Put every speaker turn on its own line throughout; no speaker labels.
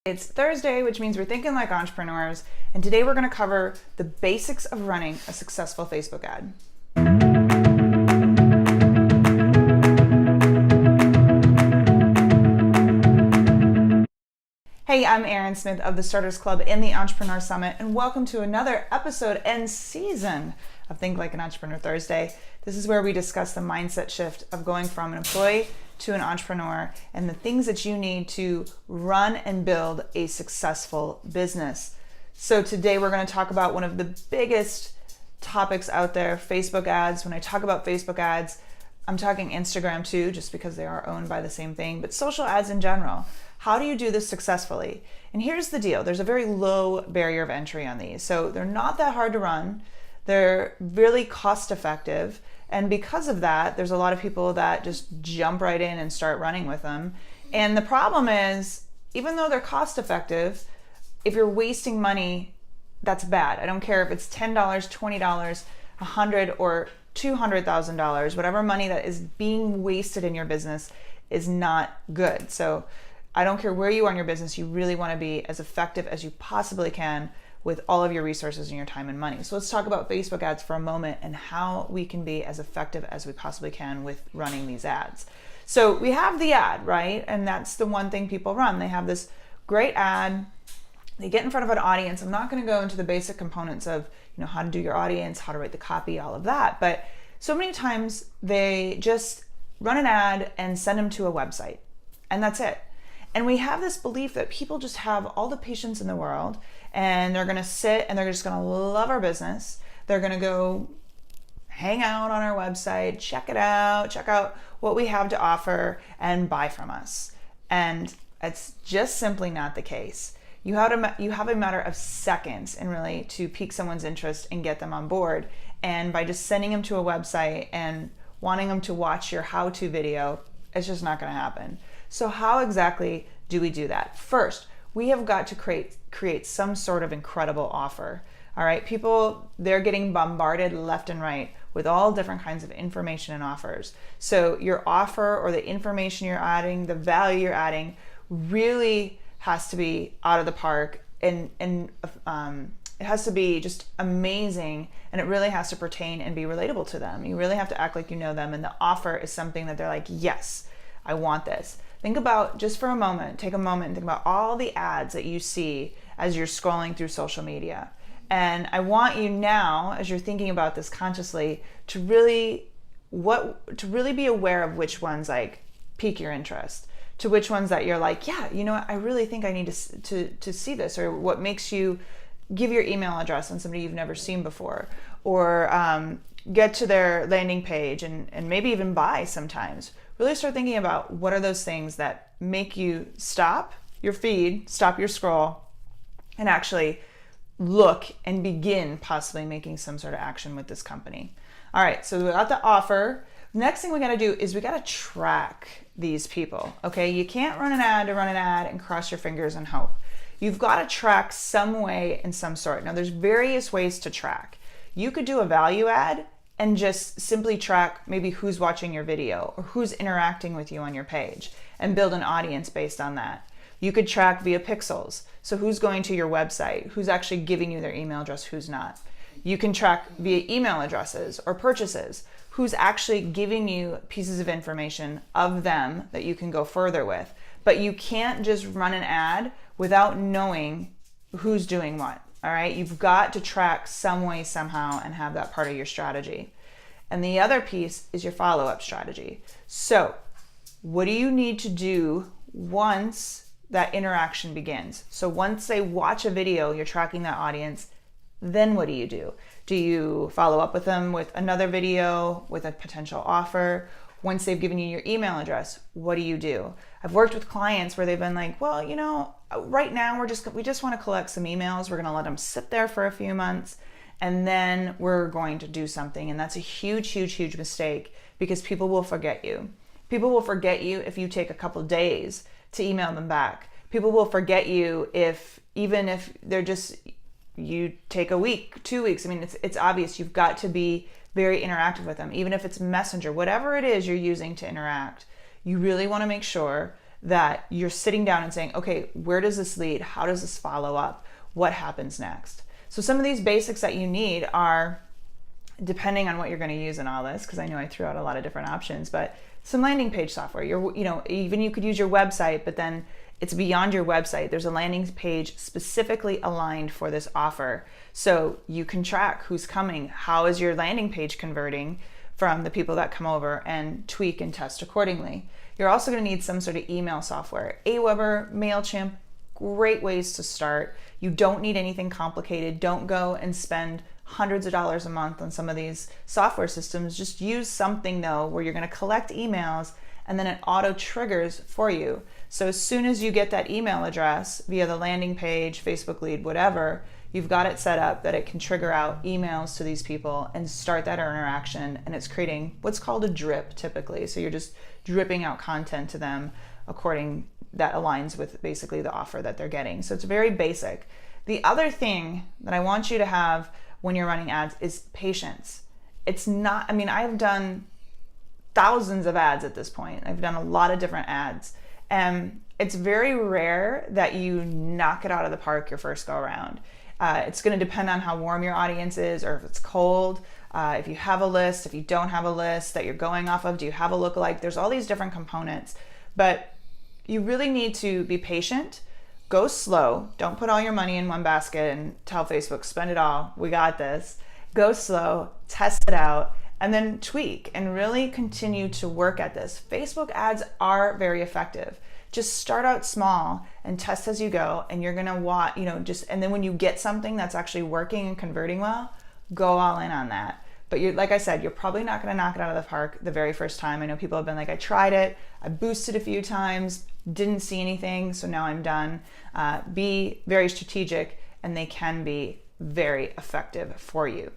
It's Thursday, which means we're thinking like entrepreneurs, and today we're going to cover the basics of running a successful Facebook ad. Hey, I'm Erin Smith of the Starters Club and the Entrepreneur Summit, and welcome to another episode and season of Think Like an Entrepreneur Thursday. This is where we discuss the mindset shift of going from an employee to an entrepreneur and the things that you need to run and build a successful business. So today we're going to talk about one of the biggest topics out there, Facebook ads. When I talk about Facebook ads, I'm talking Instagram too, just because they are owned by the same thing, but social ads in general. How do you do this successfully? And here's the deal. There's a very low barrier of entry on these. So they're not that hard to run. They're really cost effective. And because of that, there's a lot of people that just jump right in and start running with them. And the problem is, even though they're cost effective, if you're wasting money, that's bad. I don't care if it's $10, $20, $100, or $200,000, whatever money that is being wasted in your business is not good. So I don't care where you are in your business, you really want to be as effective as you possibly can with all of your resources and your time and money. So let's talk about Facebook ads for a moment and how we can be as effective as we possibly can with running these ads. So we have the ad, right? And that's the one thing people run. They have this great ad. They get in front of an audience. I'm not going to go into the basic components of, how to do your audience, how to write the copy, all of that. But so many times they just run an ad and send them to a website, and that's it. And we have this belief that people just have all the patience in the world and they're going to sit and they're just going to love our business. They're going to go hang out on our website, check it out, check out what we have to offer and buy from us. And it's just simply not the case. You have a matter of seconds and really to pique someone's interest and get them on board. And by just sending them to a website and wanting them to watch your how-to video, it's just not going to happen. So how exactly do we do that? First, we have got to create some sort of incredible offer. All right, people, they're getting bombarded left and right with all different kinds of information and offers. So your offer or the information you're adding, the value you're adding really has to be out of the park and it has to be just amazing, and it really has to pertain and be relatable to them. You really have to act like you know them, and the offer is something that they're like, yes, I want this. Think about, just for a moment, take a moment and think about all the ads that you see as you're scrolling through social media. And I want you now, as you're thinking about this consciously, to really be aware of which ones like pique your interest, to which ones that you're like, yeah, I really think I need to see this, or what makes you give your email address on somebody you've never seen before, or get to their landing page and maybe even buy sometimes. Really start thinking about what are those things that make you stop your feed, stop your scroll, and actually look and begin possibly making some sort of action with this company. All right, so we got the offer. Next thing we got to do is we got to track these people, okay? You can't run an ad to run an ad and cross your fingers and hope. You've got to track some way in some sort. Now, there's various ways to track. You could do a value ad and just simply track maybe who's watching your video or who's interacting with you on your page and build an audience based on that. You could track via pixels. So who's going to your website, who's actually giving you their email address, who's not. You can track via email addresses or purchases, who's actually giving you pieces of information of them that you can go further with. But you can't just run an ad without knowing who's doing what. All right, you've got to track some way, somehow, and have that part of your strategy. And the other piece is your follow-up strategy. So what do you need to do once that interaction begins? So once they watch a video, you're tracking that audience, then what do you do? Do you follow up with them with another video, with a potential offer? Once they've given you your email address, what do you do? I've worked with clients where they've been like, well, right now we just want to collect some emails. We're going to let them sit there for a few months, and then we're going to do something. And that's a huge, huge, huge mistake, because people will forget you. People will forget you if you take a couple days to email them back. People will forget you even if they're just, you take a week, 2 weeks. I mean, it's obvious. You've got to be very interactive with them, even if it's Messenger, whatever it is you're using to interact. You really want to make sure that you're sitting down and saying, okay, where does this lead? How does this follow up? What happens next? So some of these basics that you need are, depending on what you're going to use in all this, because I know I threw out a lot of different options, but some landing page software. Even you could use your website, but then it's beyond your website. There's a landing page specifically aligned for this offer. So you can track who's coming, how is your landing page converting from the people that come over, and tweak and test accordingly. You're also going to need some sort of email software. Aweber, MailChimp, great ways to start. You don't need anything complicated. Don't go and spend hundreds of dollars a month on some of these software systems. Just use something though where you're going to collect emails and then it auto triggers for you. So as soon as you get that email address via the landing page, Facebook lead, whatever, you've got it set up that it can trigger out emails to these people and start that interaction. And it's creating what's called a drip typically. So you're just dripping out content to them according that aligns with basically the offer that they're getting. So it's very basic. The other thing that I want you to have when you're running ads is patience. It's not, I've done thousands of ads at this point. I've done a lot of different ads. And it's very rare that you knock it out of the park your first go around. It's going to depend on how warm your audience is, or if it's cold, if you have a list, if you don't have a list that you're going off of, do you have a lookalike? There's all these different components, but you really need to be patient. Go slow. Don't put all your money in one basket and tell Facebook, spend it all. We got this. Go slow, test it out, and then tweak and really continue to work at this. Facebook ads are very effective. Just start out small and test as you go, and you're gonna watch, and then when you get something that's actually working and converting well, go all in on that. But like I said, you're probably not gonna knock it out of the park the very first time. I know people have been like, I tried it, I boosted a few times, didn't see anything, so now I'm done. Be very strategic, and they can be very effective for you.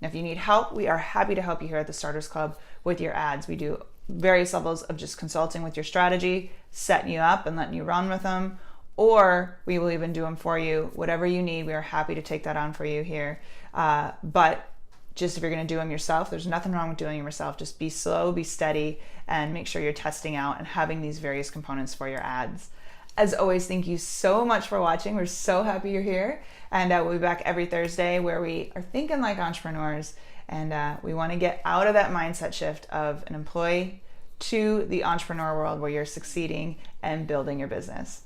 Now, if you need help, we are happy to help you here at the Starters Club with your ads. We do various levels of just consulting with your strategy, setting you up and letting you run with them, or we will even do them for you. Whatever you need, we are happy to take that on for you here. But just if you're going to do them yourself, there's nothing wrong with doing them yourself. Just be slow, be steady, and make sure you're testing out and having these various components for your ads. As always, thank you so much for watching. We're so happy you're here. And we'll be back every Thursday where we are thinking like entrepreneurs. And we want to get out of that mindset shift of an employee to the entrepreneur world where you're succeeding and building your business.